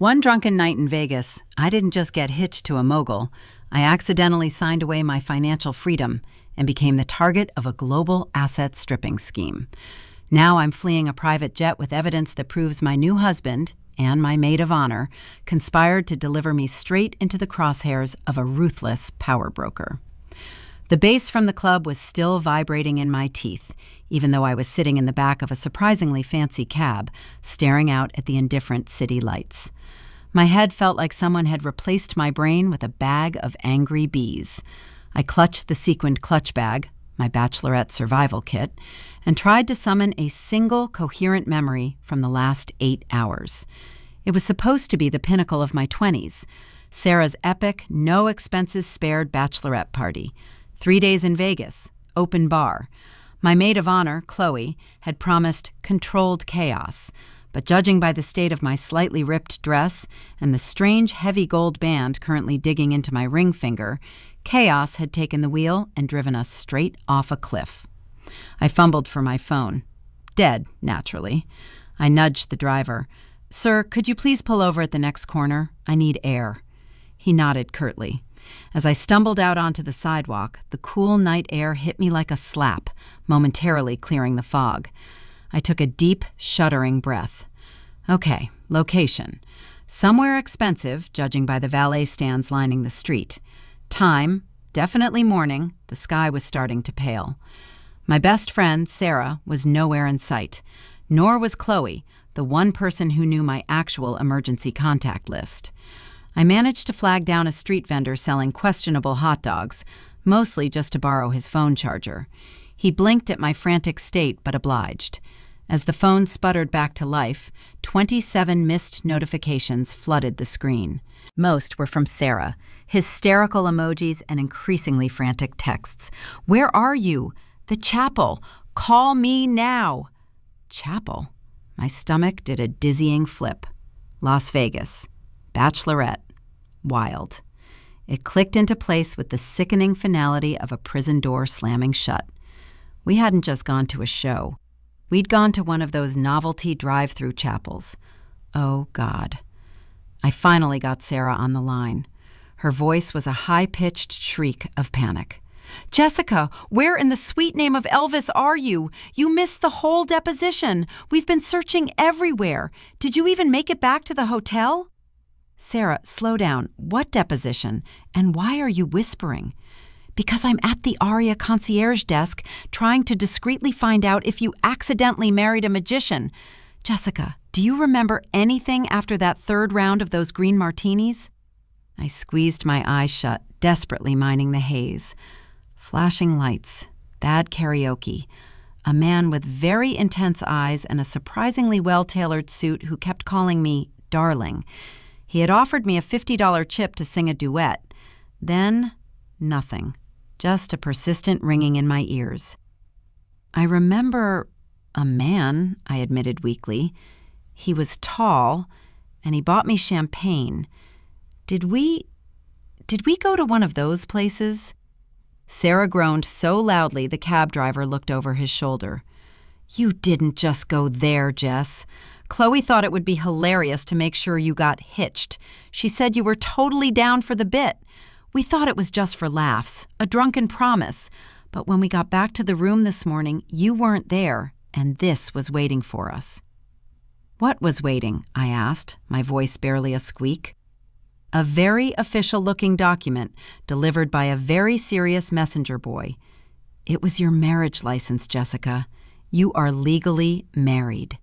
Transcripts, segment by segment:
One drunken night in Vegas, I didn't just get hitched to a mogul. I accidentally signed away my financial freedom and became the target of a global asset stripping scheme. Now I'm fleeing a private jet with evidence that proves my new husband and my maid of honor conspired to deliver me straight into the crosshairs of a ruthless power broker. The bass from the club was still vibrating in my teeth, even though I was sitting in the back of a surprisingly fancy cab, staring out at the indifferent city lights. My head felt like someone had replaced my brain with a bag of angry bees. I clutched the sequined clutch bag, my Bachelorette survival kit, and tried to summon a single coherent memory from the last 8 hours. It was supposed to be the pinnacle of my 20s, Sarah's epic, no-expenses-spared bachelorette party. 3 days in Vegas, open bar. My maid of honor, Chloe, had promised controlled chaos, but judging by the state of my slightly ripped dress and the strange heavy gold band currently digging into my ring finger, chaos had taken the wheel and driven us straight off a cliff. I fumbled for my phone. Dead, naturally. I nudged the driver. "Sir, could you please pull over at the next corner? I need air." He nodded curtly. As I stumbled out onto the sidewalk, the cool night air hit me like a slap, momentarily clearing the fog. I took a deep, shuddering breath. Okay, location. Somewhere expensive, judging by the valet stands lining the street. Time, definitely morning. The sky was starting to pale. My best friend, Sarah, was nowhere in sight. Nor was Chloe, the one person who knew my actual emergency contact list. I managed to flag down a street vendor selling questionable hot dogs, mostly just to borrow his phone charger. He blinked at my frantic state but obliged. As the phone sputtered back to life, 27 missed notifications flooded the screen. Most were from Sarah, hysterical emojis and increasingly frantic texts. "Where are you? The chapel. Call me now." Chapel? My stomach did a dizzying flip. Las Vegas. Bachelorette. Wild. It clicked into place with the sickening finality of a prison door slamming shut. We hadn't just gone to a show. We'd gone to one of those novelty drive-through chapels. Oh, God. I finally got Sarah on the line. Her voice was a high-pitched shriek of panic. "Jessica, where in the sweet name of Elvis are you? You missed the whole deposition. We've been searching everywhere. Did you even make it back to the hotel?" "Sarah, slow down. What deposition? And why are you whispering?" "Because I'm at the Aria concierge desk trying to discreetly find out if you accidentally married a magician. Jessica, do you remember anything after that third round of those green martinis?" I squeezed my eyes shut, desperately mining the haze. Flashing lights, bad karaoke, a man with very intense eyes and a surprisingly well-tailored suit who kept calling me darling. He had offered me a $50 chip to sing a duet. Then, nothing. Just a persistent ringing in my ears. "I remember a man," I admitted weakly. "He was tall, and he bought me champagne. Did we go to one of those places?" Sarah groaned so loudly the cab driver looked over his shoulder. "You didn't just go there, Jess. Chloe thought it would be hilarious to make sure you got hitched. She said you were totally down for the bit. We thought it was just for laughs, a drunken promise. But when we got back to the room this morning, you weren't there, and this was waiting for us." "What was waiting?" I asked, my voice barely a squeak. "A very official-looking document delivered by a very serious messenger boy. It was your marriage license, Jessica. You are legally married."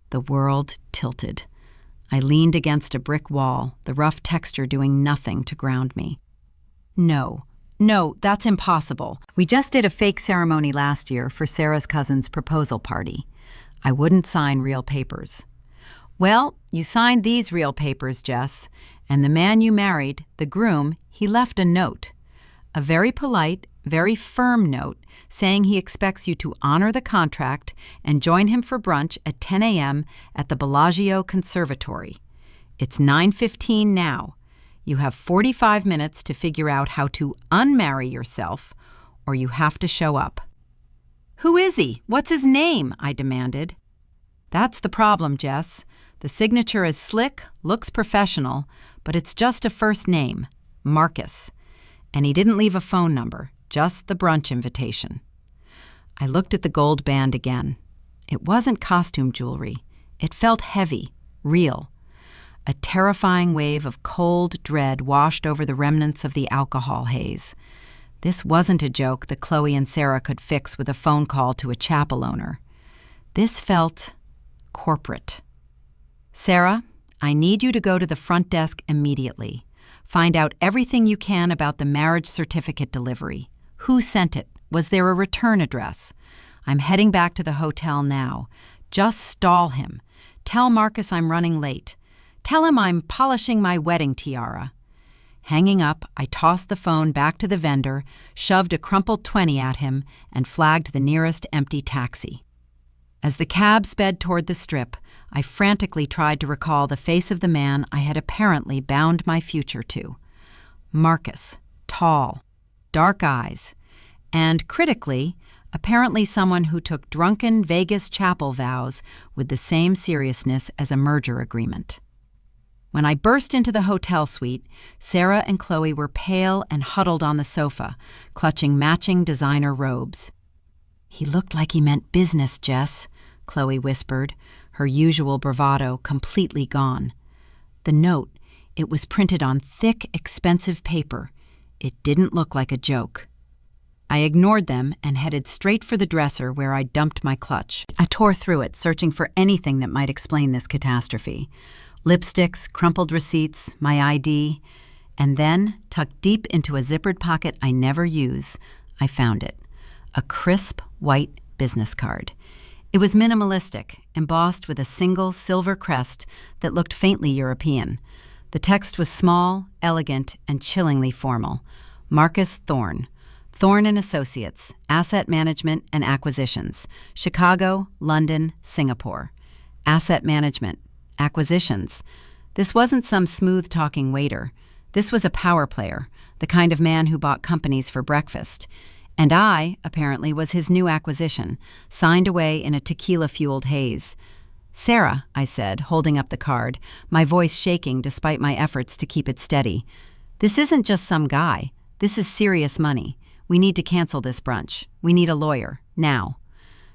The world tilted. I leaned against a brick wall, the rough texture doing nothing to ground me. No, that's impossible. We just did a fake ceremony last year for Sarah's cousin's proposal party. I wouldn't sign real papers. "Well, you signed these real papers, Jess, and the man you married, the groom, he left a note. A very polite, very firm note saying he expects you to honor the contract and join him for brunch at 10 a.m. at the Bellagio Conservatory. It's 9:15 now. You have 45 minutes to figure out how to unmarry yourself, or you have to show up." "Who is he? What's his name?" I demanded. "That's the problem, Jess. The signature is slick, looks professional, but it's just a first name, Marcus. And he didn't leave a phone number, just the brunch invitation. I looked at the gold band again. It wasn't costume jewelry. It felt heavy, real. A terrifying wave of cold dread washed over the remnants of the alcohol haze. This wasn't a joke that Chloe and Sarah could fix with a phone call to a chapel owner. This felt corporate. Sarah, I need you to go to the front desk immediately. Find out everything you can about the marriage certificate delivery. Who sent it? Was there a return address? I'm heading back to the hotel now. Just stall him. Tell Marcus I'm running late. Tell him I'm polishing my wedding tiara. Hanging up, I tossed the phone back to the vendor, shoved a crumpled 20 at him, and flagged the nearest empty taxi. As the cab sped toward the Strip, I frantically tried to recall the face of the man I had apparently bound my future to. Marcus, tall, dark eyes, and, critically, apparently someone who took drunken Vegas chapel vows with the same seriousness as a merger agreement. When I burst into the hotel suite, Sarah and Chloe were pale and huddled on the sofa, clutching matching designer robes. "He looked like he meant business, Jess," Chloe whispered, her usual bravado completely gone. The note, it was printed on thick, expensive paper. It didn't look like a joke. I ignored them and headed straight for the dresser where I dumped my clutch. I tore through it, searching for anything that might explain this catastrophe. Lipsticks, crumpled receipts, my ID, and then, tucked deep into a zippered pocket I never use, I found it. A crisp, white business card. It was minimalistic, embossed with a single silver crest that looked faintly European. The text was small, elegant, and chillingly formal. Marcus Thorne. Thorne & Associates, Asset Management and Acquisitions, Chicago, London, Singapore. Asset Management, Acquisitions. This wasn't some smooth-talking waiter. This was a power player, the kind of man who bought companies for breakfast. And I, apparently, was his new acquisition, signed away in a tequila-fueled haze. "Sarah," I said, holding up the card, my voice shaking despite my efforts to keep it steady. "This isn't just some guy. This is serious money. We need to cancel this brunch. We need a lawyer. Now."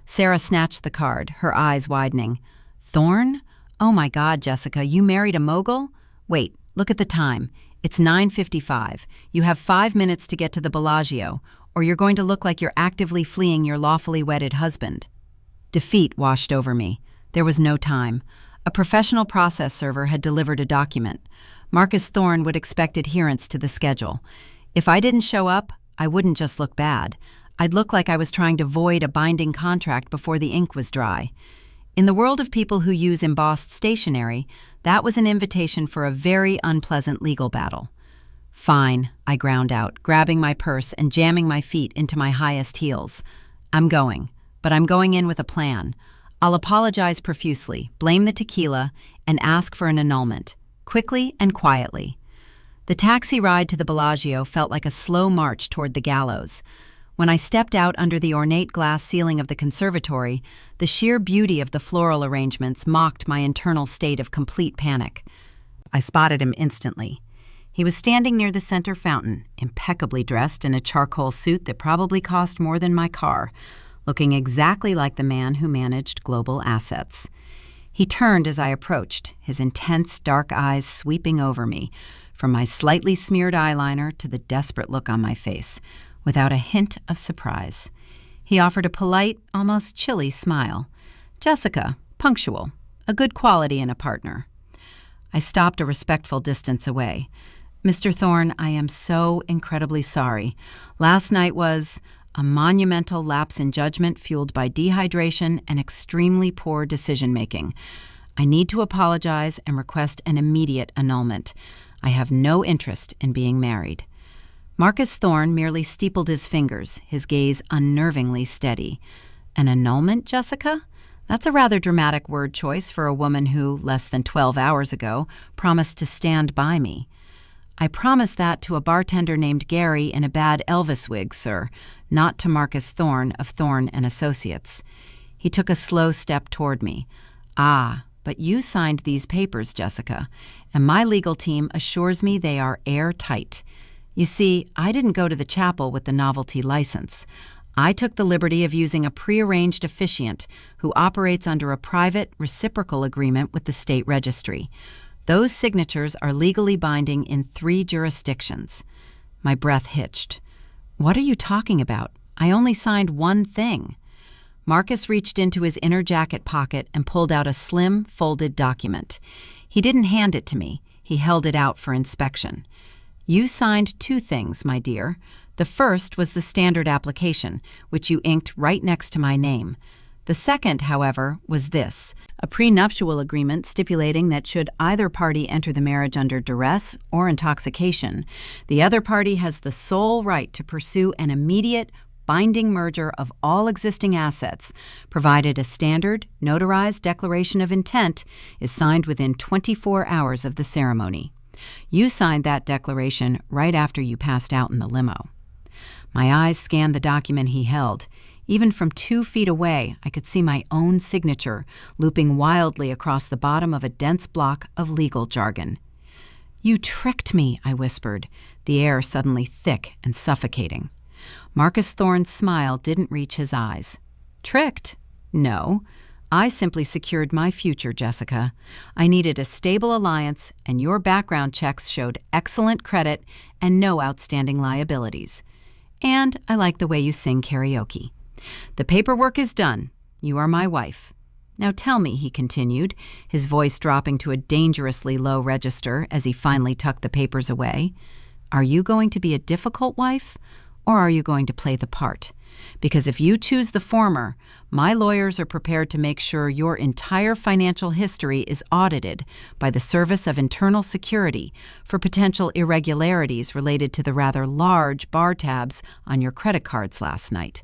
Sarah snatched the card, her eyes widening. "Thorne? Oh my God, Jessica, you married a mogul? Wait, look at the time. It's 9:55. You have 5 minutes to get to the Bellagio, or you're going to look like you're actively fleeing your lawfully wedded husband." Defeat washed over me. There was no time. A professional process server had delivered a document. Marcus Thorne would expect adherence to the schedule. If I didn't show up, I wouldn't just look bad. I'd look like I was trying to void a binding contract before the ink was dry. In the world of people who use embossed stationery, that was an invitation for a very unpleasant legal battle. "Fine," I ground out, grabbing my purse and jamming my feet into my highest heels. "I'm going, but I'm going in with a plan. I'll apologize profusely, blame the tequila, and ask for an annulment, quickly and quietly." The taxi ride to the Bellagio felt like a slow march toward the gallows. When I stepped out under the ornate glass ceiling of the conservatory, the sheer beauty of the floral arrangements mocked my internal state of complete panic. I spotted him instantly. He was standing near the center fountain, impeccably dressed in a charcoal suit that probably cost more than my car, looking exactly like the man who managed global assets. He turned as I approached, his intense, dark eyes sweeping over me, from my slightly smeared eyeliner to the desperate look on my face, without a hint of surprise. He offered a polite, almost chilly smile. "Jessica, punctual, a good quality in a partner." I stopped a respectful distance away. "Mr. Thorne, I am so incredibly sorry. Last night was a monumental lapse in judgment fueled by dehydration and extremely poor decision-making. I need to apologize and request an immediate annulment. I have no interest in being married." Marcus Thorne merely steepled his fingers, his gaze unnervingly steady. "An annulment, Jessica? That's a rather dramatic word choice for a woman who, less than 12 hours ago, promised to stand by me." "I promised that to a bartender named Gary in a bad Elvis wig, sir, not to Marcus Thorne of Thorne & Associates." He took a slow step toward me. "Ah, But you signed these papers, Jessica, and my legal team assures me they are airtight. You see, I didn't go to the chapel with the novelty license. I took the liberty of using a prearranged officiant who operates under a private, reciprocal agreement with the state registry. Those signatures are legally binding in 3 jurisdictions. My breath hitched. What are you talking about? I only signed one thing. Marcus reached into his inner jacket pocket and pulled out a slim, folded document. He didn't hand it to me. He held it out for inspection. You signed 2 things, my dear. The first was the standard application, which you inked right next to my name. The second, however, was this, a prenuptial agreement stipulating that should either party enter the marriage under duress or intoxication, the other party has the sole right to pursue an immediate, binding merger of all existing assets, provided a standard, notarized declaration of intent is signed within 24 hours of the ceremony. You signed that declaration right after you passed out in the limo. My eyes scanned the document he held. Even from 2 feet away, I could see my own signature looping wildly across the bottom of a dense block of legal jargon. You tricked me, I whispered, the air suddenly thick and suffocating. Marcus Thorne's smile didn't reach his eyes. Tricked? No. I simply secured my future, Jessica. I needed a stable alliance, and your background checks showed excellent credit and no outstanding liabilities. And I like the way you sing karaoke. The paperwork is done. You are my wife. Now tell me, he continued, his voice dropping to a dangerously low register as he finally tucked the papers away, are you going to be a difficult wife, or are you going to play the part? Because if you choose the former, my lawyers are prepared to make sure your entire financial history is audited by the Service of Internal Security for potential irregularities related to the rather large bar tabs on your credit cards last night.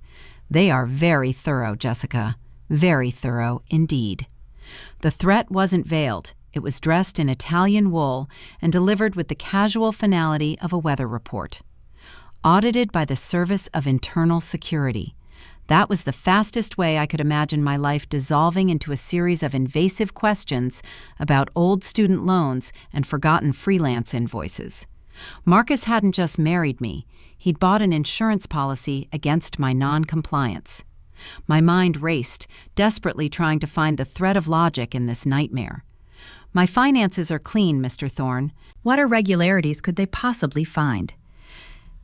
They are very thorough, Jessica. Very thorough indeed. The threat wasn't veiled. It was dressed in Italian wool and delivered with the casual finality of a weather report. Audited by the Service of Internal Security. That was the fastest way I could imagine my life dissolving into a series of invasive questions about old student loans and forgotten freelance invoices. Marcus hadn't just married me. He'd bought an insurance policy against my non-compliance. My mind raced, desperately trying to find the thread of logic in this nightmare. My finances are clean, Mr. Thorne. What irregularities could they possibly find?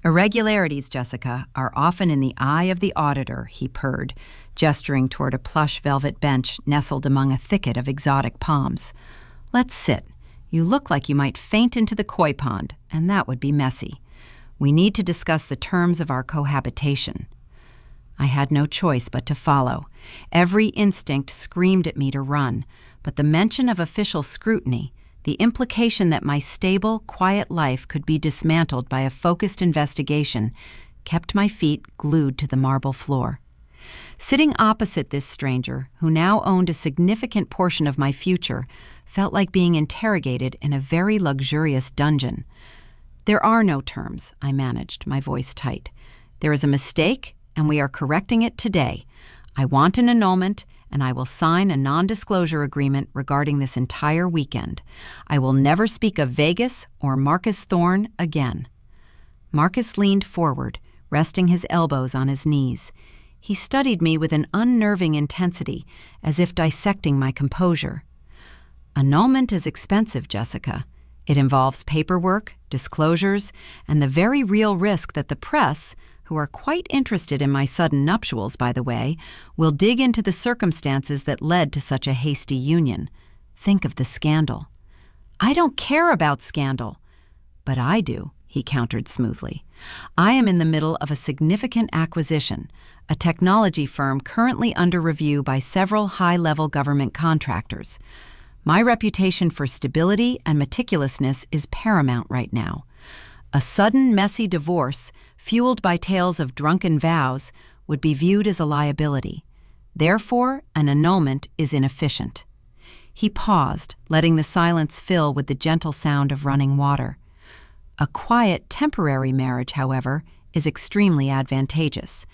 Irregularities, Jessica, are often in the eye of the auditor, he purred, gesturing toward a plush velvet bench nestled among a thicket of exotic palms. Let's sit. You look like you might faint into the koi pond, and that would be messy. We need to discuss the terms of our cohabitation. I had no choice but to follow. Every instinct screamed at me to run, but the mention of official scrutiny, the implication that my stable, quiet life could be dismantled by a focused investigation, kept my feet glued to the marble floor. Sitting opposite this stranger, who now owned a significant portion of my future, felt like being interrogated in a very luxurious dungeon. There are no terms, I managed, my voice tight. There is a mistake, and we are correcting it today. I want an annulment, and I will sign a non-disclosure agreement regarding this entire weekend. I will never speak of Vegas or Marcus Thorne again. Marcus leaned forward, resting his elbows on his knees. He studied me with an unnerving intensity, as if dissecting my composure. Annulment is expensive, Jessica. It involves paperwork, disclosures, and the very real risk that the press, who are quite interested in my sudden nuptials, by the way, will dig into the circumstances that led to such a hasty union. Think of the scandal. I don't care about scandal. But I do, he countered smoothly. I am in the middle of a significant acquisition, a technology firm currently under review by several high-level government contractors. My reputation for stability and meticulousness is paramount right now. A sudden, messy divorce, fueled by tales of drunken vows, would be viewed as a liability. Therefore, an annulment is inefficient. He paused, letting the silence fill with the gentle sound of running water. A quiet, temporary marriage, however, is extremely advantageous.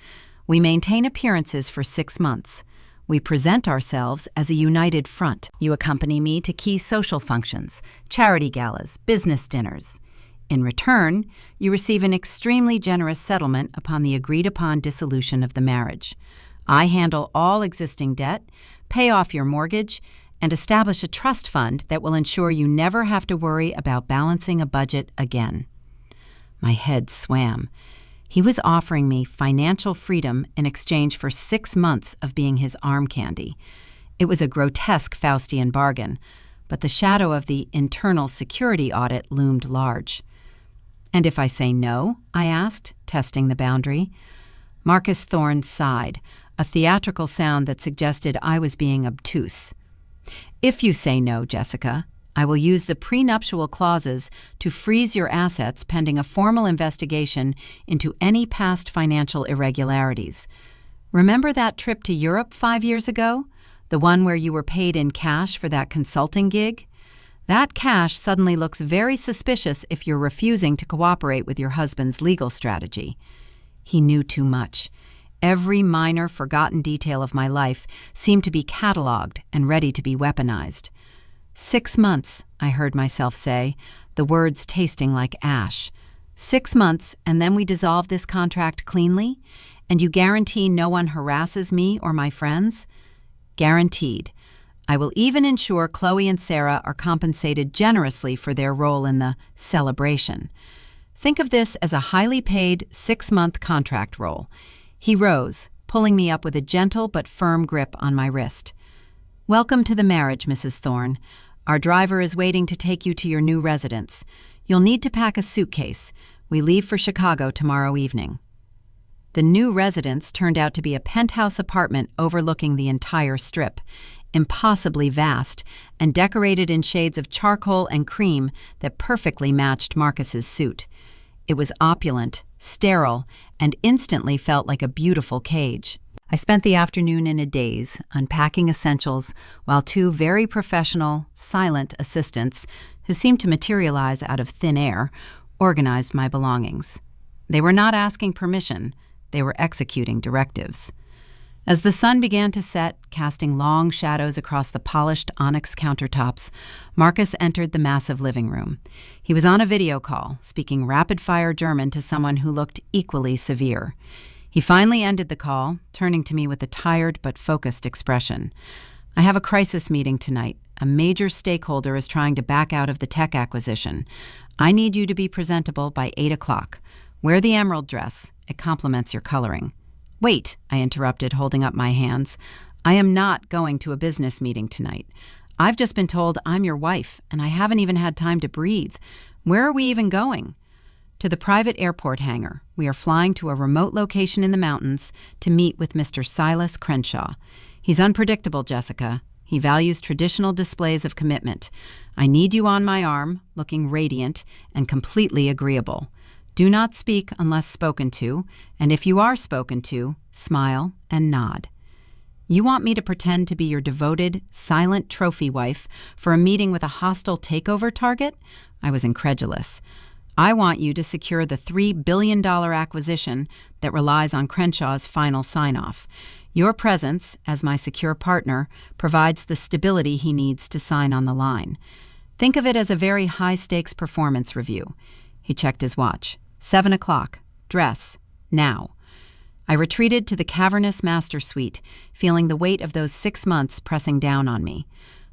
We maintain appearances for 6 months. We present ourselves as a united front. You accompany me to key social functions, charity galas, business dinners. In return, you receive an extremely generous settlement upon the agreed-upon dissolution of the marriage. I handle all existing debt, pay off your mortgage, and establish a trust fund that will ensure you never have to worry about balancing a budget again. My head swam. He was offering me financial freedom in exchange for 6 months of being his arm candy. It was a grotesque Faustian bargain, but the shadow of the internal security audit loomed large. "And if I say no?" I asked, testing the boundary. Marcus Thorne sighed, a theatrical sound that suggested I was being obtuse. "If you say no, Jessica, I will use the prenuptial clauses to freeze your assets pending a formal investigation into any past financial irregularities. Remember that trip to Europe 5 years ago? The one where you were paid in cash for that consulting gig? That cash suddenly looks very suspicious if you're refusing to cooperate with your husband's legal strategy." He knew too much. Every minor, forgotten detail of my life seemed to be cataloged and ready to be weaponized. 6 months, I heard myself say, the words tasting like ash. 6 months, and then we dissolve this contract cleanly? And you guarantee no one harasses me or my friends? Guaranteed. I will even ensure Chloe and Sarah are compensated generously for their role in the celebration. Think of this as a highly paid 6-month contract role. He rose, pulling me up with a gentle but firm grip on my wrist. "Welcome to the marriage, Mrs. Thorne. Our driver is waiting to take you to your new residence. You'll need to pack a suitcase. We leave for Chicago tomorrow evening." The new residence turned out to be a penthouse apartment overlooking the entire strip, impossibly vast and decorated in shades of charcoal and cream that perfectly matched Marcus's suit. It was opulent, sterile, and instantly felt like a beautiful cage. I spent the afternoon in a daze, unpacking essentials, while 2 very professional, silent assistants, who seemed to materialize out of thin air, organized my belongings. They were not asking permission, they were executing directives. As the sun began to set, casting long shadows across the polished onyx countertops, Marcus entered the massive living room. He was on a video call, speaking rapid-fire German to someone who looked equally severe. He finally ended the call, turning to me with a tired but focused expression. "I have a crisis meeting tonight. A major stakeholder is trying to back out of the tech acquisition. I need you to be presentable by 8 o'clock. Wear the emerald dress. It complements your coloring." "Wait," I interrupted, holding up my hands. "I am not going to a business meeting tonight. I've just been told I'm your wife, and I haven't even had time to breathe. Where are we even going?" "To the private airport hangar. We are flying to a remote location in the mountains to meet with Mr. Silas Crenshaw. He's unpredictable, Jessica. He values traditional displays of commitment. I need you on my arm, looking radiant and completely agreeable. Do not speak unless spoken to, and if you are spoken to, smile and nod." "You want me to pretend to be your devoted, silent trophy wife for a meeting with a hostile takeover target?" I was incredulous. "I want you to secure the $3 billion acquisition that relies on Crenshaw's final sign-off. Your presence, as my secure partner, provides the stability he needs to sign on the line. Think of it as a very high-stakes performance review." He checked his watch. 7 o'clock. Dress. Now. I retreated to the cavernous master suite, feeling the weight of those 6 months pressing down on me.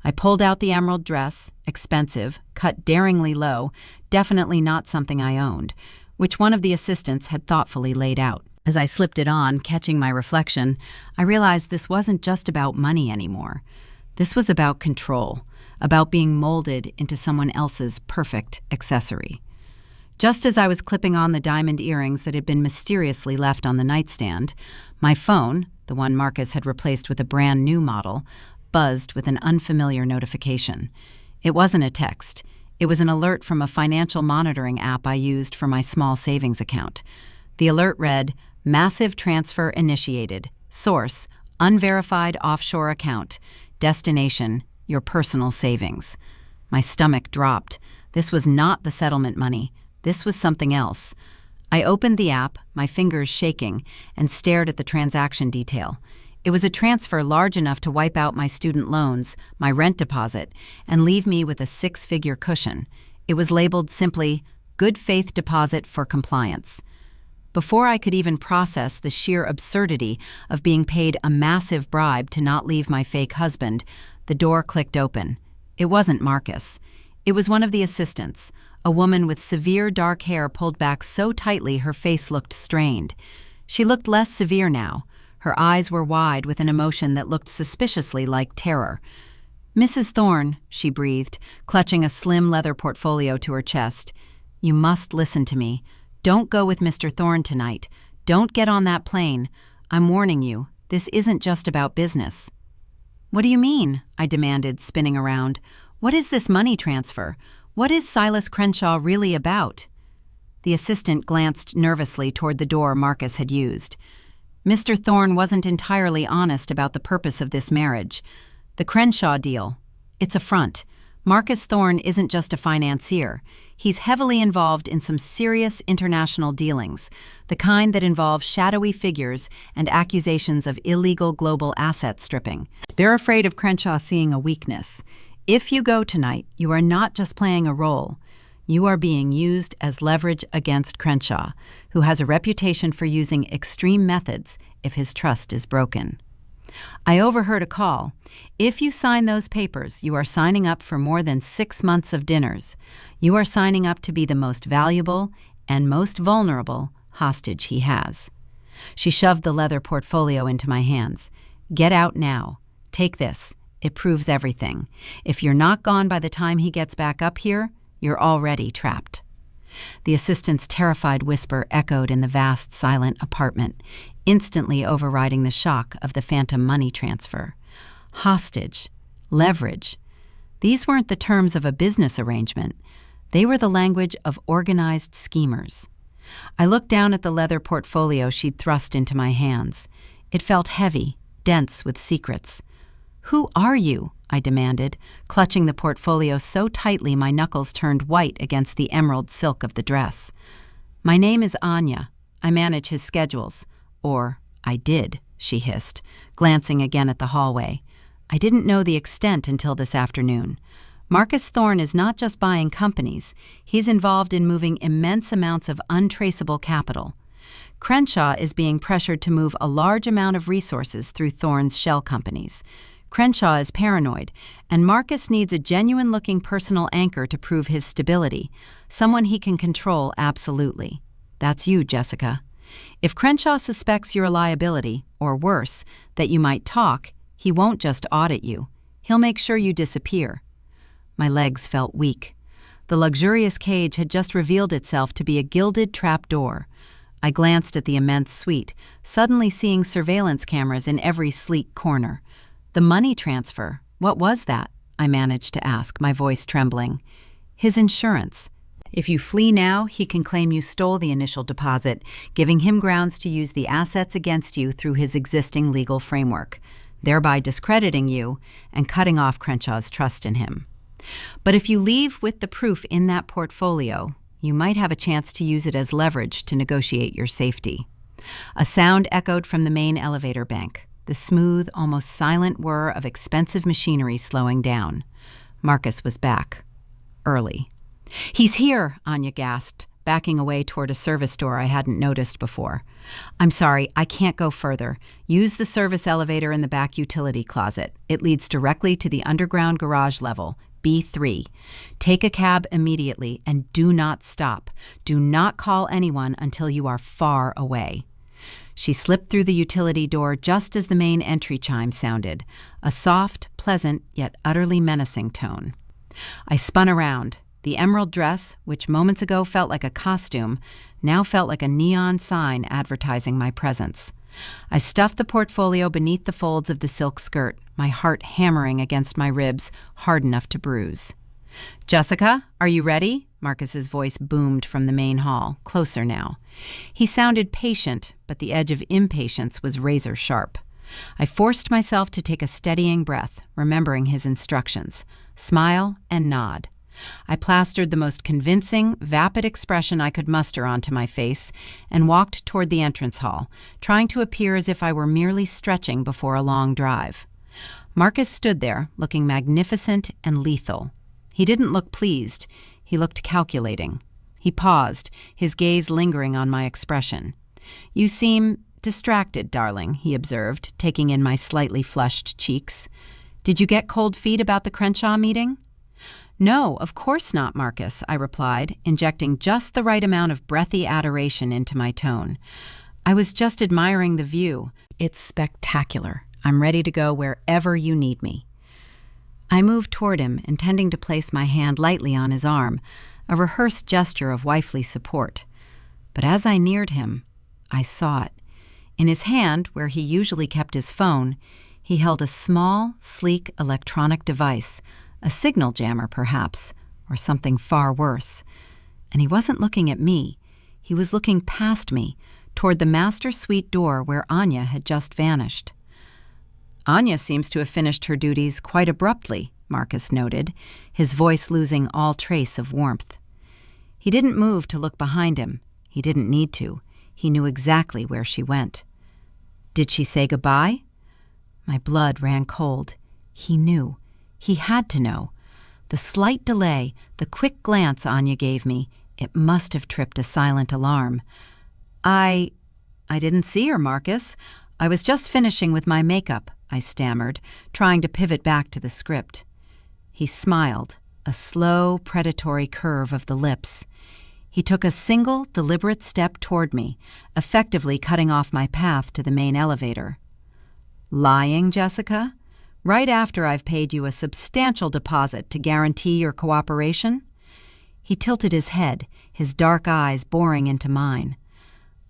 I pulled out the emerald dress, expensive, cut daringly low, definitely not something I owned, which one of the assistants had thoughtfully laid out. As I slipped it on, catching my reflection, I realized this wasn't just about money anymore. This was about control, about being molded into someone else's perfect accessory. Just as I was clipping on the diamond earrings that had been mysteriously left on the nightstand, my phone, the one Marcus had replaced with a brand new model, buzzed with an unfamiliar notification. It wasn't a text. It was an alert from a financial monitoring app I used for my small savings account. The alert read, "Massive transfer initiated. Source, unverified offshore account. Destination, your personal savings." My stomach dropped. This was not the settlement money. This was something else. I opened the app, my fingers shaking, and stared at the transaction detail. It was a transfer large enough to wipe out my student loans, my rent deposit, and leave me with a six-figure cushion. It was labeled simply, "Good Faith Deposit for Compliance." Before I could even process the sheer absurdity of being paid a massive bribe to not leave my fake husband, the door clicked open. It wasn't Marcus. It was one of the assistants, a woman with severe dark hair pulled back so tightly her face looked strained. She looked less severe now. Her eyes were wide with an emotion that looked suspiciously like terror. "Mrs. Thorne," she breathed, clutching a slim leather portfolio to her chest, "you must listen to me. Don't go with Mr. Thorne tonight. Don't get on that plane. I'm warning you, this isn't just about business." "What do you mean?" I demanded, spinning around. "What is this money transfer? What is Silas Crenshaw really about?" The assistant glanced nervously toward the door Marcus had used. Mr. Thorne wasn't entirely honest about the purpose of this marriage. The Crenshaw deal. It's a front. Marcus Thorne isn't just a financier. He's heavily involved in some serious international dealings, the kind that involve shadowy figures and accusations of illegal global asset stripping. They're afraid of Crenshaw seeing a weakness. If you go tonight, you are not just playing a role. You are being used as leverage against Crenshaw, who has a reputation for using extreme methods if his trust is broken. I overheard a call. If you sign those papers, you are signing up for more than 6 months of dinners. You are signing up to be the most valuable and most vulnerable hostage he has. She shoved the leather portfolio into my hands. "Get out now. Take this. It proves everything. If you're not gone by the time he gets back up here, you're already trapped." The assistant's terrified whisper echoed in the vast, silent apartment, instantly overriding the shock of the phantom money transfer. Hostage. Leverage. These weren't the terms of a business arrangement. They were the language of organized schemers. I looked down at the leather portfolio she'd thrust into my hands. It felt heavy, dense with secrets. "Who are you?" I demanded, clutching the portfolio so tightly my knuckles turned white against the emerald silk of the dress. "My name is Anya. I manage his schedules. Or, I did," she hissed, glancing again at the hallway. "I didn't know the extent until this afternoon. Marcus Thorne is not just buying companies. He's involved in moving immense amounts of untraceable capital. Crenshaw is being pressured to move a large amount of resources through Thorne's shell companies. Crenshaw is paranoid, and Marcus needs a genuine-looking personal anchor to prove his stability, someone he can control absolutely. That's you, Jessica. If Crenshaw suspects you're a liability, or worse, that you might talk, he won't just audit you. He'll make sure you disappear." My legs felt weak. The luxurious cage had just revealed itself to be a gilded trapdoor. I glanced at the immense suite, suddenly seeing surveillance cameras in every sleek corner. "The money transfer, what was that?" I managed to ask, my voice trembling. "His insurance. If you flee now, he can claim you stole the initial deposit, giving him grounds to use the assets against you through his existing legal framework, thereby discrediting you and cutting off Crenshaw's trust in him. But if you leave with the proof in that portfolio, you might have a chance to use it as leverage to negotiate your safety." A sound echoed from the main elevator bank, the smooth, almost silent whir of expensive machinery slowing down. Marcus was back. Early. "He's here," Anya gasped, backing away toward a service door I hadn't noticed before. "I'm sorry, I can't go further. Use the service elevator in the back utility closet. It leads directly to the underground garage level, B3. Take a cab immediately and do not stop. Do not call anyone until you are far away." She slipped through the utility door just as the main entry chime sounded, a soft, pleasant, yet utterly menacing tone. I spun around. The emerald dress, which moments ago felt like a costume, now felt like a neon sign advertising my presence. I stuffed the portfolio beneath the folds of the silk skirt, my heart hammering against my ribs, hard enough to bruise. "Jessica, are you ready?" Marcus's voice boomed from the main hall, closer now. He sounded patient, but the edge of impatience was razor sharp. I forced myself to take a steadying breath, remembering his instructions. Smile and nod. I plastered the most convincing, vapid expression I could muster onto my face and walked toward the entrance hall, trying to appear as if I were merely stretching before a long drive. Marcus stood there, looking magnificent and lethal. He didn't look pleased. He looked calculating. He paused, his gaze lingering on my expression. "You seem distracted, darling," he observed, taking in my slightly flushed cheeks. "Did you get cold feet about the Crenshaw meeting?" "No, of course not, Marcus," I replied, injecting just the right amount of breathy adoration into my tone. "I was just admiring the view. It's spectacular. I'm ready to go wherever you need me." I moved toward him, intending to place my hand lightly on his arm, a rehearsed gesture of wifely support. But as I neared him, I saw it. In his hand, where he usually kept his phone, he held a small, sleek electronic device, a signal jammer perhaps, or something far worse. And he wasn't looking at me. He was looking past me, toward the master suite door where Anya had just vanished. "Anya seems to have finished her duties quite abruptly," Marcus noted, his voice losing all trace of warmth. He didn't move to look behind him. He didn't need to. He knew exactly where she went. "Did she say goodbye?" My blood ran cold. He knew. He had to know. The slight delay, the quick glance Anya gave me, it must have tripped a silent alarm. I didn't see her, Marcus. I was just finishing with my makeup," I stammered, trying to pivot back to the script. He smiled, a slow, predatory curve of the lips. He took a single, deliberate step toward me, effectively cutting off my path to the main elevator. "Lying, Jessica? Right after I've paid you a substantial deposit to guarantee your cooperation?" He tilted his head, his dark eyes boring into mine.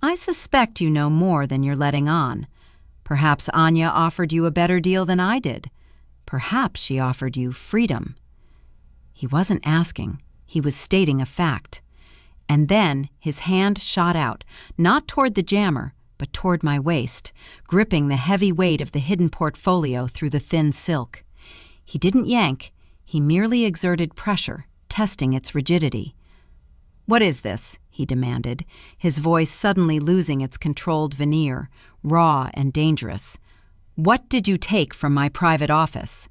"I suspect you know more than you're letting on. Perhaps Anya offered you a better deal than I did. Perhaps she offered you freedom." He wasn't asking. He was stating a fact. And then his hand shot out, not toward the jammer, but toward my waist, gripping the heavy weight of the hidden portfolio through the thin silk. He didn't yank. He merely exerted pressure, testing its rigidity. "What is this?" he demanded, his voice suddenly losing its controlled veneer, raw and dangerous. "What did you take from my private office?"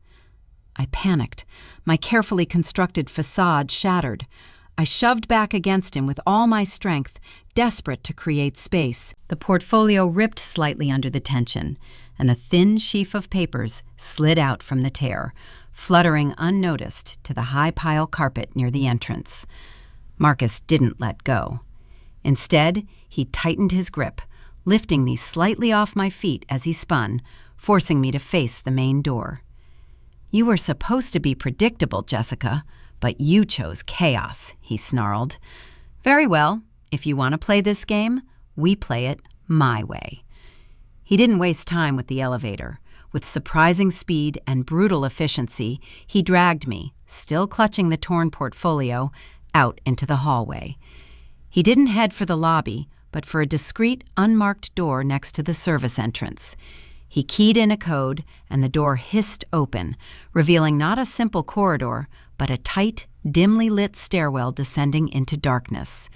I panicked. My carefully constructed facade shattered. I shoved back against him with all my strength, desperate to create space. The portfolio ripped slightly under the tension, and a thin sheaf of papers slid out from the tear, fluttering unnoticed to the high pile carpet near the entrance. Marcus didn't let go. Instead, he tightened his grip, lifting me slightly off my feet as he spun, forcing me to face the main door. "You were supposed to be predictable, Jessica, but you chose chaos," he snarled. "Very well. If you want to play this game, we play it my way." He didn't waste time with the elevator. With surprising speed and brutal efficiency, he dragged me, still clutching the torn portfolio, out into the hallway. He didn't head for the lobby, but for a discreet, unmarked door next to the service entrance. He keyed in a code, and the door hissed open, revealing not a simple corridor, but a tight, dimly lit stairwell descending into darkness.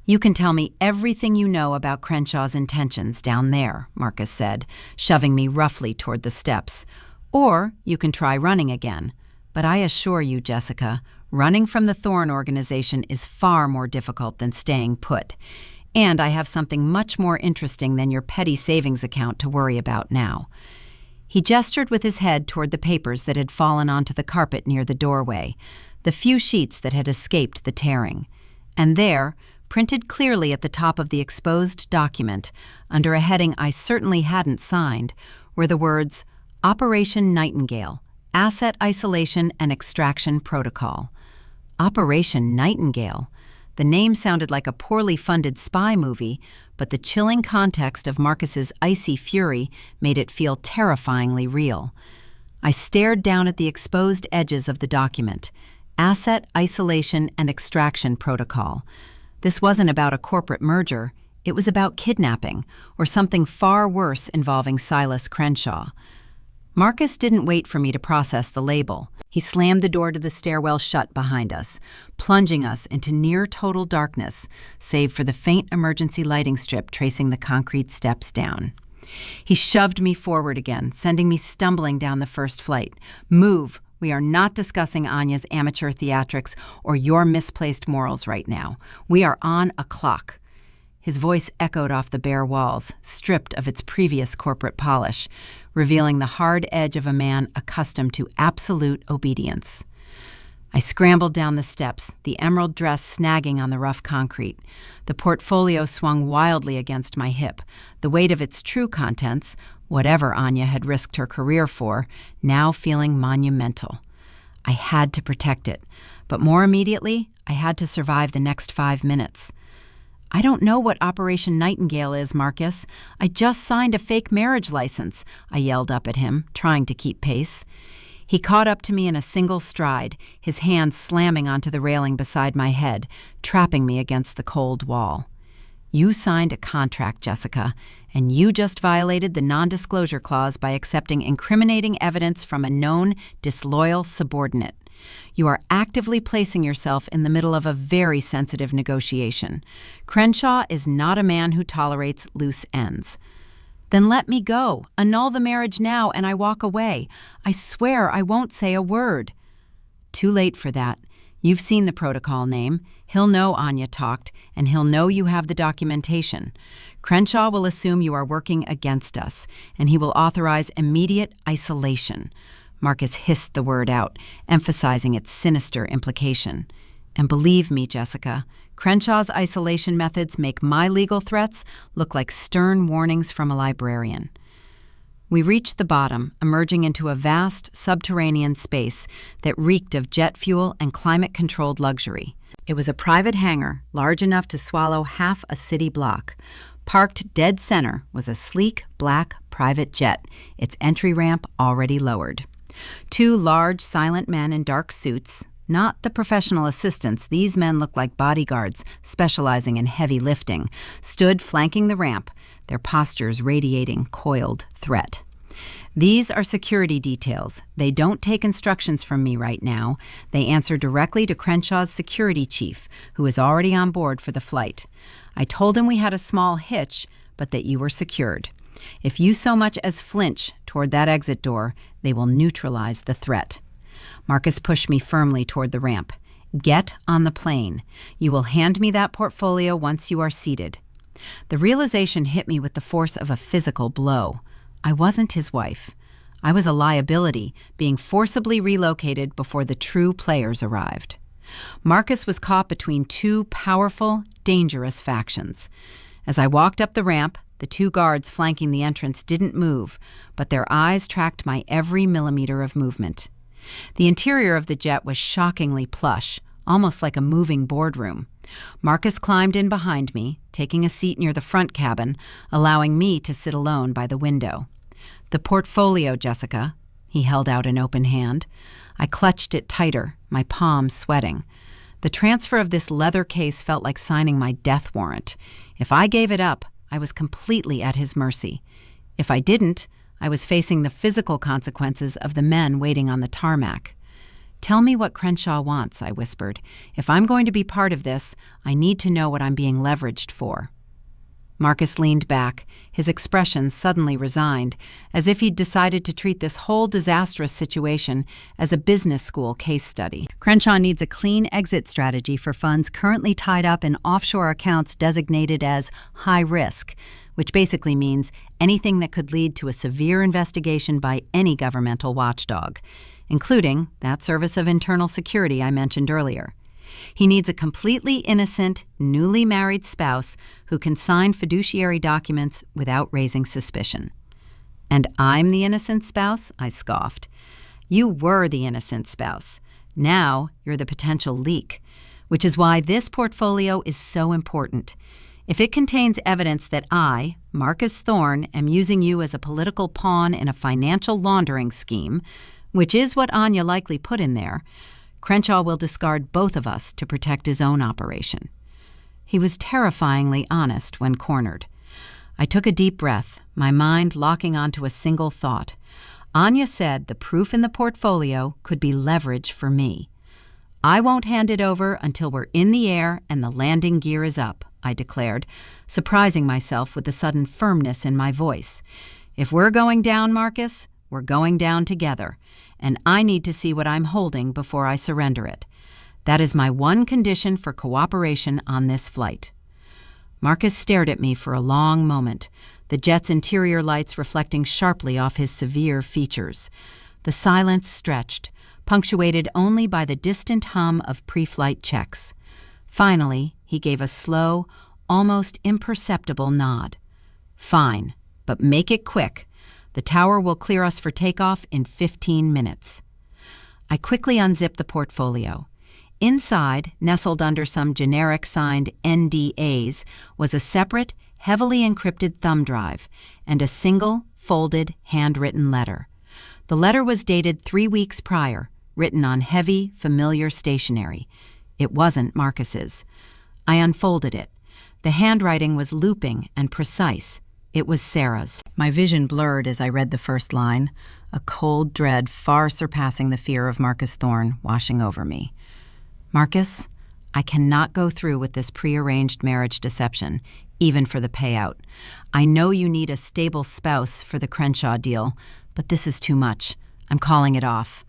"You can tell me everything you know about Crenshaw's intentions down there," Marcus said, shoving me roughly toward the steps. "Or you can try running again. But I assure you, Jessica, running from the Thorn organization is far more difficult than staying put. And I have something much more interesting than your petty savings account to worry about now." He gestured with his head toward the papers that had fallen onto the carpet near the doorway, the few sheets that had escaped the tearing. And there, printed clearly at the top of the exposed document, under a heading I certainly hadn't signed, were the words, "Operation Nightingale, Asset Isolation and Extraction Protocol." Operation Nightingale. The name sounded like a poorly funded spy movie, but the chilling context of Marcus's icy fury made it feel terrifyingly real. I stared down at the exposed edges of the document. Asset Isolation and Extraction Protocol. This wasn't about a corporate merger. It was about kidnapping, or something far worse involving Silas Crenshaw. Marcus didn't wait for me to process the label. He slammed the door to the stairwell shut behind us, plunging us into near-total darkness, save for the faint emergency lighting strip tracing the concrete steps down. He shoved me forward again, sending me stumbling down the first flight. "Move! We are not discussing Anya's amateur theatrics or your misplaced morals right now. We are on a clock." His voice echoed off the bare walls, stripped of its previous corporate polish, revealing the hard edge of a man accustomed to absolute obedience. I scrambled down the steps, the emerald dress snagging on the rough concrete. The portfolio swung wildly against my hip, the weight of its true contents, whatever Anya had risked her career for, now feeling monumental. I had to protect it, but more immediately, I had to survive the next 5 minutes. "I don't know what Operation Nightingale is, Marcus. I just signed a fake marriage license," I yelled up at him, trying to keep pace. He caught up to me in a single stride, his hand slamming onto the railing beside my head, trapping me against the cold wall. "You signed a contract, Jessica, and you just violated the non-disclosure clause by accepting incriminating evidence from a known disloyal subordinate. You are actively placing yourself in the middle of a very sensitive negotiation. Crenshaw is not a man who tolerates loose ends." "Then let me go. Annul the marriage now and I walk away. I swear I won't say a word." "Too late for that. You've seen the protocol name. He'll know Anya talked, and he'll know you have the documentation. Crenshaw will assume you are working against us, and he will authorize immediate isolation." Marcus hissed the word out, emphasizing its sinister implication. "And believe me, Jessica, Crenshaw's isolation methods make my legal threats look like stern warnings from a librarian." We reached the bottom, emerging into a vast subterranean space that reeked of jet fuel and climate-controlled luxury. It was a private hangar, large enough to swallow half a city block. Parked dead center was a sleek, black private jet, its entry ramp already lowered. 2 large, silent men in dark suits, not the professional assistants, these men looked like bodyguards specializing in heavy lifting, stood flanking the ramp, their postures radiating coiled threat. "These are security details. They don't take instructions from me right now. They answer directly to Crenshaw's security chief, who is already on board for the flight. I told him we had a small hitch, but that you were secured. If you so much as flinch toward that exit door, they will neutralize the threat." Marcus pushed me firmly toward the ramp. "Get on the plane. You will hand me that portfolio once you are seated." The realization hit me with the force of a physical blow. I wasn't his wife. I was a liability, being forcibly relocated before the true players arrived. Marcus was caught between 2 powerful, dangerous factions. As I walked up the ramp, the 2 guards flanking the entrance didn't move, but their eyes tracked my every millimeter of movement. The interior of the jet was shockingly plush, almost like a moving boardroom. Marcus climbed in behind me, taking a seat near the front cabin, allowing me to sit alone by the window. "The portfolio, Jessica." He held out an open hand. I clutched it tighter, my palms sweating. The transfer of this leather case felt like signing my death warrant. If I gave it up, I was completely at his mercy. If I didn't, I was facing the physical consequences of the men waiting on the tarmac. "Tell me what Crenshaw wants," I whispered. "If I'm going to be part of this, I need to know what I'm being leveraged for." Marcus leaned back, his expression suddenly resigned, as if he'd decided to treat this whole disastrous situation as a business school case study. "Crenshaw needs a clean exit strategy for funds currently tied up in offshore accounts designated as high risk, which basically means anything that could lead to a severe investigation by any governmental watchdog, including that Service of Internal Security I mentioned earlier. He needs a completely innocent, newly married spouse who can sign fiduciary documents without raising suspicion." "And I'm the innocent spouse?" I scoffed. "You were the innocent spouse. Now you're the potential leak, which is why this portfolio is so important. If it contains evidence that I, Marcus Thorne, am using you as a political pawn in a financial laundering scheme, which is what Anya likely put in there, Crenshaw will discard both of us to protect his own operation." He was terrifyingly honest when cornered. I took a deep breath, my mind locking onto a single thought. Anya said the proof in the portfolio could be leverage for me. I won't hand it over until we're in the air and the landing gear is up, I declared, surprising myself with the sudden firmness in my voice. If we're going down, Marcus, we're going down together, and I need to see what I'm holding before I surrender it. That is my one condition for cooperation on this flight. Marcus stared at me for a long moment, the jet's interior lights reflecting sharply off his severe features. The silence stretched, punctuated only by the distant hum of pre-flight checks. Finally, he gave a slow, almost imperceptible nod. Fine, but make it quick. The tower will clear us for takeoff in 15 minutes. I quickly unzipped the portfolio. Inside, nestled under some generic signed NDAs, was a separate, heavily encrypted thumb drive and a single, folded, handwritten letter. The letter was dated 3 weeks prior, written on heavy, familiar stationery. It wasn't Marcus's. I unfolded it. The handwriting was looping and precise. It was Sarah's. My vision blurred as I read the first line, a cold dread far surpassing the fear of Marcus Thorne washing over me. Marcus, I cannot go through with this prearranged marriage deception, even for the payout. I know you need a stable spouse for the Crenshaw deal, but this is too much. I'm calling it off.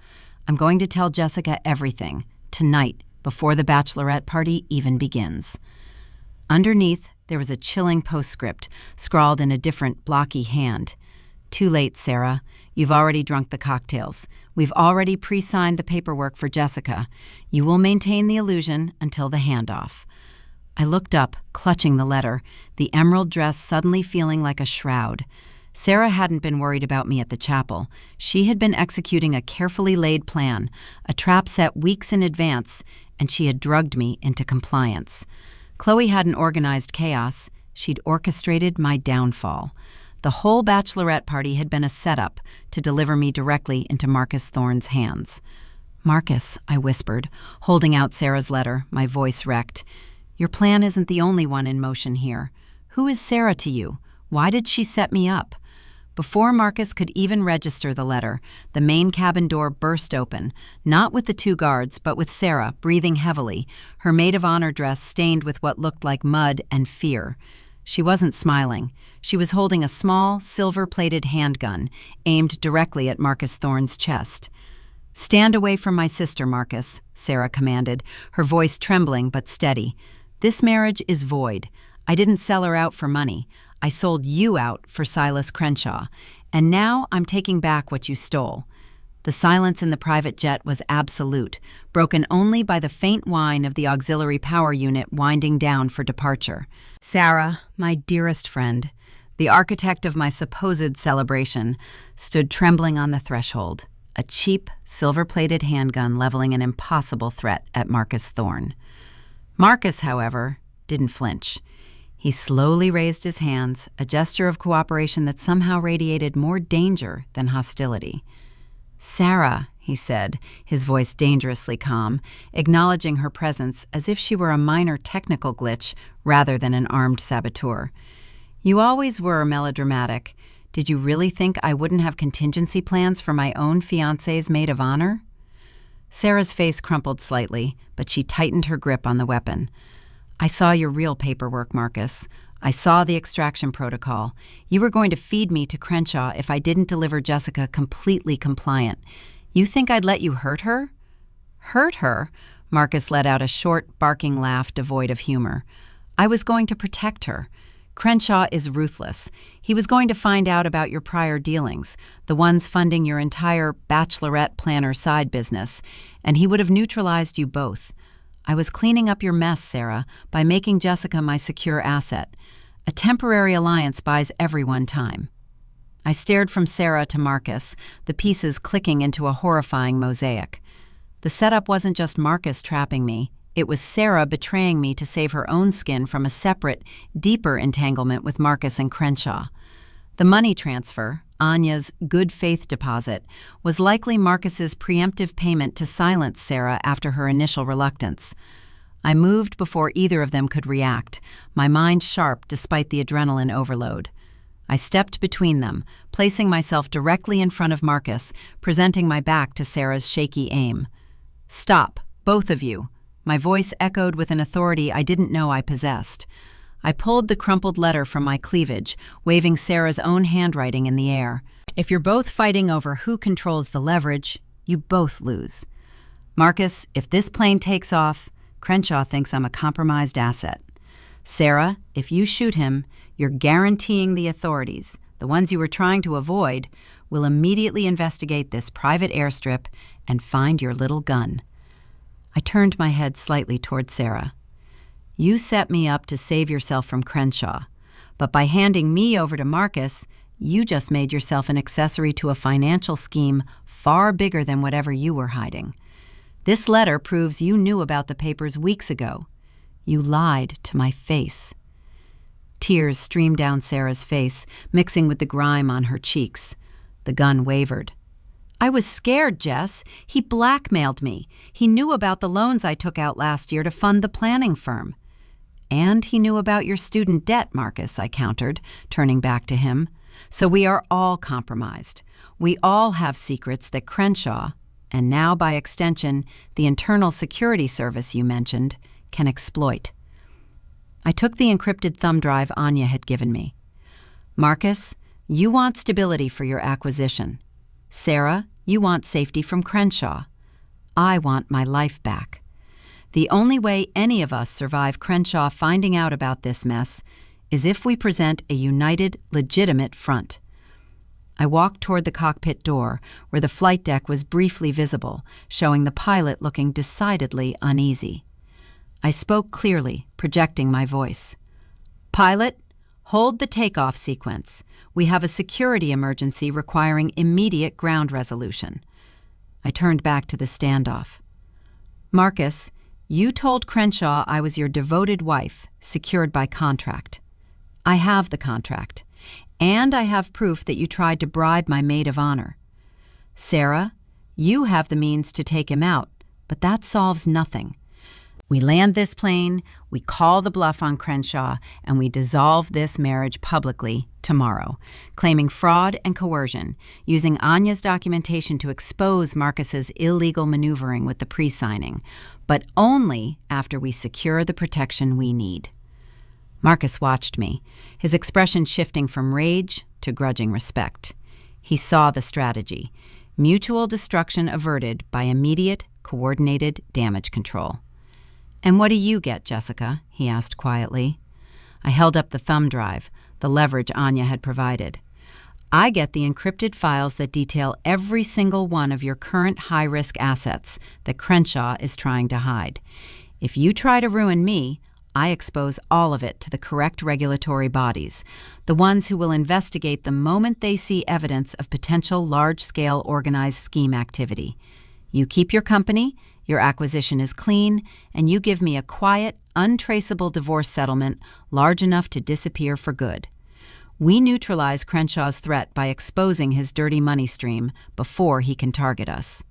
I'm going to tell Jessica everything, tonight, before the Bachelorette party even begins. Underneath, there was a chilling postscript, scrawled in a different, blocky hand. Too late, Sarah. You've already drunk the cocktails. We've already pre-signed the paperwork for Jessica. You will maintain the illusion until the handoff. I looked up, clutching the letter, the emerald dress suddenly feeling like a shroud. Sarah hadn't been worried about me at the chapel. She had been executing a carefully laid plan, a trap set weeks in advance, and she had drugged me into compliance. Chloe hadn't organized chaos. She'd orchestrated my downfall. The whole Bachelorette party had been a setup to deliver me directly into Marcus Thorne's hands. Marcus, I whispered, holding out Sarah's letter, my voice wrecked. Your plan isn't the only one in motion here. Who is Sarah to you? Why did she set me up? Before Marcus could even register the letter, the main cabin door burst open, not with the 2 guards, but with Sarah, breathing heavily, her maid of honor dress stained with what looked like mud and fear. She wasn't smiling. She was holding a small, silver-plated handgun, aimed directly at Marcus Thorne's chest. Stand away from my sister, Marcus, Sarah commanded, her voice trembling but steady. This marriage is void. I didn't sell her out for money. I sold you out for Silas Crenshaw, and now I'm taking back what you stole. The silence in the private jet was absolute, broken only by the faint whine of the auxiliary power unit winding down for departure. Sarah, my dearest friend, the architect of my supposed celebration, stood trembling on the threshold, a cheap, silver-plated handgun leveling an impossible threat at Marcus Thorne. Marcus, however, didn't flinch. He slowly raised his hands, a gesture of cooperation that somehow radiated more danger than hostility. Sarah, he said, his voice dangerously calm, acknowledging her presence as if she were a minor technical glitch rather than an armed saboteur. You always were melodramatic. Did you really think I wouldn't have contingency plans for my own fiancé's maid of honor? Sarah's face crumpled slightly, but she tightened her grip on the weapon. I saw your real paperwork, Marcus. I saw the extraction protocol. You were going to feed me to Crenshaw if I didn't deliver Jessica completely compliant. You think I'd let you hurt her? Hurt her? Marcus let out a short, barking laugh devoid of humor. I was going to protect her. Crenshaw is ruthless. He was going to find out about your prior dealings, the ones funding your entire Bachelorette planner side business, and he would have neutralized you both. I was cleaning up your mess, Sarah, by making Jessica my secure asset. A temporary alliance buys everyone time. I stared from Sarah to Marcus, the pieces clicking into a horrifying mosaic. The setup wasn't just Marcus trapping me. It was Sarah betraying me to save her own skin from a separate, deeper entanglement with Marcus and Crenshaw. The money transfer, Anya's good faith deposit, was likely Marcus's preemptive payment to silence Sarah after her initial reluctance. I moved before either of them could react, my mind sharp despite the adrenaline overload. I stepped between them, placing myself directly in front of Marcus, presenting my back to Sarah's shaky aim. "Stop, both of you." My voice echoed with an authority I didn't know I possessed. I pulled the crumpled letter from my cleavage, waving Sarah's own handwriting in the air. "If you're both fighting over who controls the leverage, you both lose. Marcus, if this plane takes off, Crenshaw thinks I'm a compromised asset. Sarah, if you shoot him, you're guaranteeing the authorities, the ones you were trying to avoid, will immediately investigate this private airstrip and find your little gun." I turned my head slightly toward Sarah. "You set me up to save yourself from Crenshaw, but by handing me over to Marcus, you just made yourself an accessory to a financial scheme far bigger than whatever you were hiding. This letter proves you knew about the papers weeks ago. You lied to my face." Tears streamed down Sarah's face, mixing with the grime on her cheeks. The gun wavered. "I was scared, Jess. He blackmailed me. He knew about the loans I took out last year to fund the planning firm." "And he knew about your student debt, Marcus," I countered, turning back to him. "So we are all compromised. We all have secrets that Crenshaw, and now by extension, the Internal Security Service you mentioned, can exploit." I took the encrypted thumb drive Anya had given me. "Marcus, you want stability for your acquisition. Sarah, you want safety from Crenshaw. I want my life back. The only way any of us survive Crenshaw finding out about this mess is if we present a united, legitimate front." I walked toward the cockpit door, where the flight deck was briefly visible, showing the pilot looking decidedly uneasy. I spoke clearly, projecting my voice. "Pilot, hold the takeoff sequence. We have a security emergency requiring immediate ground resolution." I turned back to the standoff. "Marcus, you told Crenshaw I was your devoted wife, secured by contract. I have the contract, and I have proof that you tried to bribe my maid of honor. Sarah, you have the means to take him out, but that solves nothing. We land this plane, we call the bluff on Crenshaw, and we dissolve this marriage publicly tomorrow, claiming fraud and coercion, using Anya's documentation to expose Marcus's illegal maneuvering with the pre-signing, but only after we secure the protection we need." Marcus watched me, his expression shifting from rage to grudging respect. He saw the strategy: mutual destruction averted by immediate, coordinated damage control. "And what do you get, Jessica?" he asked quietly. I held up the thumb drive, the leverage Anya had provided. "I get the encrypted files that detail every single one of your current high-risk assets that Crenshaw is trying to hide. If you try to ruin me, I expose all of it to the correct regulatory bodies, the ones who will investigate the moment they see evidence of potential large-scale organized scheme activity. You keep your company, your acquisition is clean, and you give me a quiet, untraceable divorce settlement large enough to disappear for good. We neutralize Crenshaw's threat by exposing his dirty money stream before he can target us."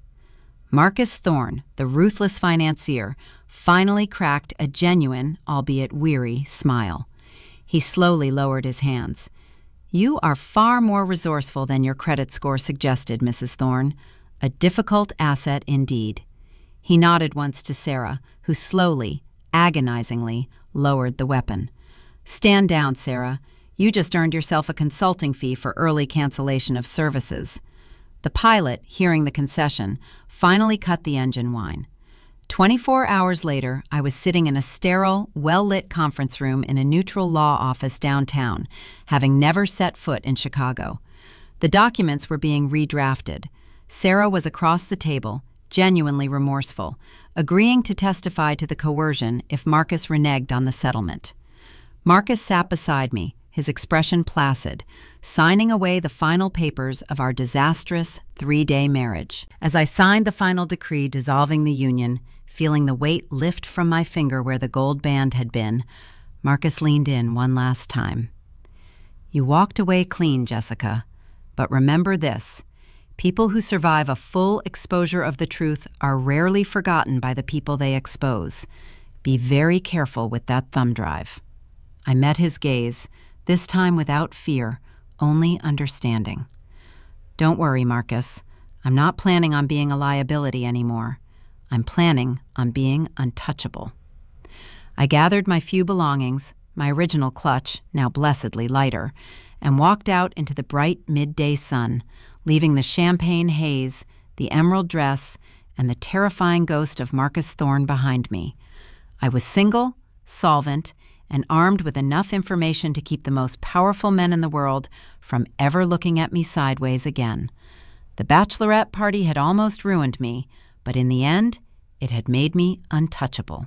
Marcus Thorne, the ruthless financier, finally cracked a genuine, albeit weary, smile. He slowly lowered his hands. "You are far more resourceful than your credit score suggested, Mrs. Thorne. A difficult asset indeed." He nodded once to Sarah, who slowly, agonizingly, lowered the weapon. "Stand down, Sarah. You just earned yourself a consulting fee for early cancellation of services." The pilot, hearing the concession, finally cut the engine whine. 24 hours later, I was sitting in a sterile, well-lit conference room in a neutral law office downtown, having never set foot in Chicago. The documents were being redrafted. Sarah was across the table, genuinely remorseful, agreeing to testify to the coercion if Marcus reneged on the settlement. Marcus sat beside me, his expression placid, signing away the final papers of our disastrous 3-day marriage. As I signed the final decree dissolving the union, feeling the weight lift from my finger where the gold band had been, Marcus leaned in one last time. "You walked away clean, Jessica, but remember this. People who survive a full exposure of the truth are rarely forgotten by the people they expose. Be very careful with that thumb drive." I met his gaze, this time without fear, only understanding. Don't worry, Marcus. I'm not planning on being a liability anymore. I'm planning on being untouchable. I gathered my few belongings, my original clutch, now blessedly lighter, and walked out into the bright midday sun, leaving the champagne haze, the emerald dress, and the terrifying ghost of Marcus Thorne behind me. I was single, solvent, and armed with enough information to keep the most powerful men in the world from ever looking at me sideways again. The Bachelorette party had almost ruined me, but in the end, it had made me untouchable.